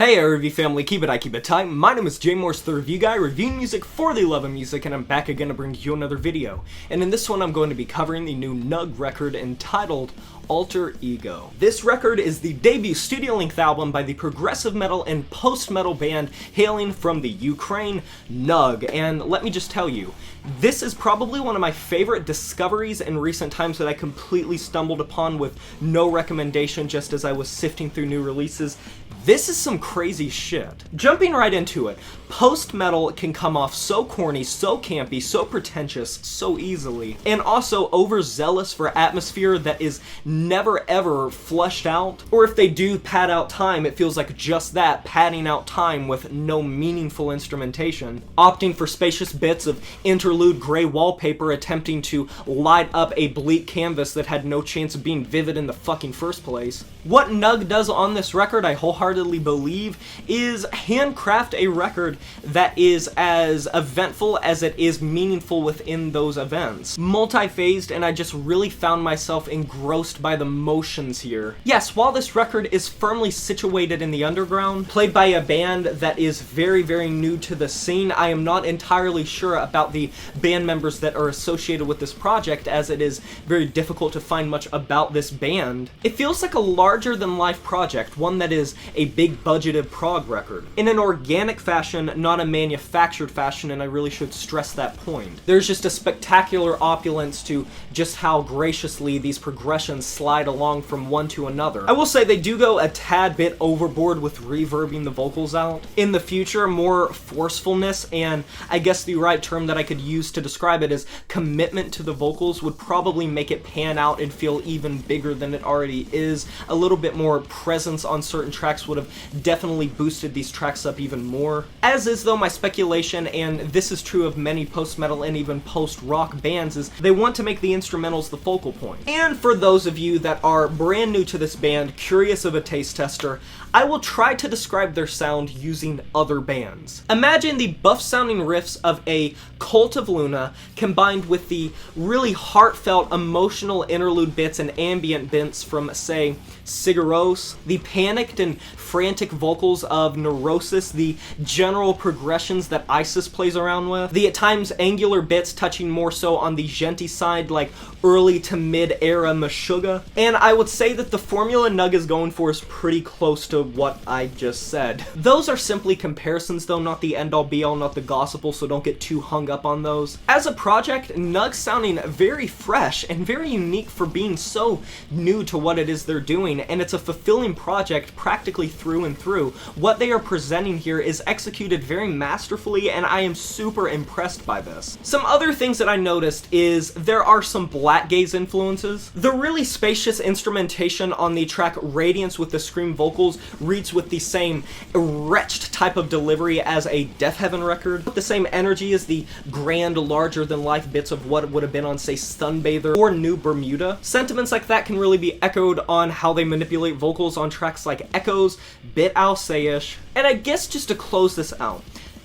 Hey review family, keep it tight. My name is Jay Morse, the review guy, reviewing music for the love of music, and I'm back again to bring you another video. And in this one I'm going to be covering the new Nug record entitled Alter Ego. This record is the debut studio-length album by the progressive metal and post-metal band hailing from the Ukraine, Nug, and let me just tell you, this is probably one of my favorite discoveries in recent times that I completely stumbled upon with no recommendation just as I was sifting through new releases. This is some crazy shit. Jumping right into it, post-metal can come off so corny, so campy, so pretentious, so easily, and also overzealous for atmosphere that is never ever fleshed out, or if they do pad out time, it feels like just that, padding out time with no meaningful instrumentation, opting for spacious bits of interlude gray wallpaper attempting to light up a bleak canvas that had no chance of being vivid in the fucking first place. What Nug does on this record, I wholeheartedly believe, is handcraft a record that is as eventful as it is meaningful within those events. Multi-phased, and I just really found myself engrossed by the motions here. Yes, while this record is firmly situated in the underground, played by a band that is very, very new to the scene, I am not entirely sure about the band members that are associated with this project, as it is very difficult to find much about this band. It feels like a larger-than-life project, one that is a big-budgeted prog record. In an organic fashion, not a manufactured fashion, and I really should stress that point. There's just a spectacular opulence to just how graciously these progressions slide along from one to another. I will say they do go a tad bit overboard with reverbing the vocals out. In the future, more forcefulness, and I guess the right term that I could use to describe it is commitment to the vocals, would probably make it pan out and feel even bigger than it already is. A little bit more presence on certain tracks would have definitely boosted these tracks up even more. As is though my speculation, and this is true of many post-metal and even post-rock bands, is they want to make the instrumentals the focal point. And for those of you that are brand new to this band, curious of a taste tester, I will try to describe their sound using other bands. Imagine the buff-sounding riffs of a Cult of Luna combined with the really heartfelt, emotional interlude bits and ambient bits from, say, Sigaros, the panicked and frantic vocals of Neurosis, the general progressions that Isis plays around with, the at times angular bits touching more so on the djenty side like early to mid-era Meshuggah, and I would say that the formula Nug is going for is pretty close to what I just said. Those are simply comparisons though, not the end-all be-all, not the gospel, so don't get too hung up on those. As a project, Nug's sounding very fresh and very unique for being so new to what it is they're doing, and it's a fulfilling project practically through and through. What they are presenting here is executed very masterfully, and I am super impressed by this. Some other things that I noticed is there are some black gaze influences. The really spacious instrumentation on the track Radiance with the scream vocals reads with the same wretched type of delivery as a Death Heaven record, with the same energy as the grand, larger-than-life bits of what would have been on, say, Sunbather or New Bermuda. Sentiments like that can really be echoed on how they manipulate vocals on tracks like Echoes, Bit Alceish, and I guess just to close this out,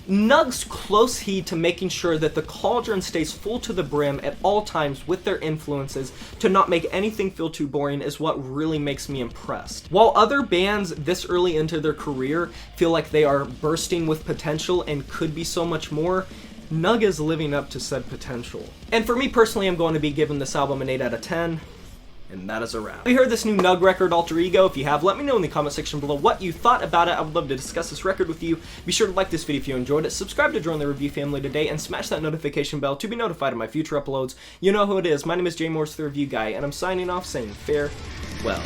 Nug's close heed to making sure that the cauldron stays full to the brim at all times with their influences to not make anything feel too boring is what really makes me impressed. While other bands this early into their career feel like they are bursting with potential and could be so much more, Nug is living up to said potential. And for me personally, I'm going to be giving this album an 8 out of 10. And that is a wrap. If you heard this new Nug record, Alter Ego, if you have, let me know in the comment section below what you thought about it. I would love to discuss this record with you. Be sure to like this video if you enjoyed it, subscribe to join the review family today, and smash that notification bell to be notified of my future uploads. You know who it is. My name is Jay Morse, the review guy, and I'm signing off saying farewell.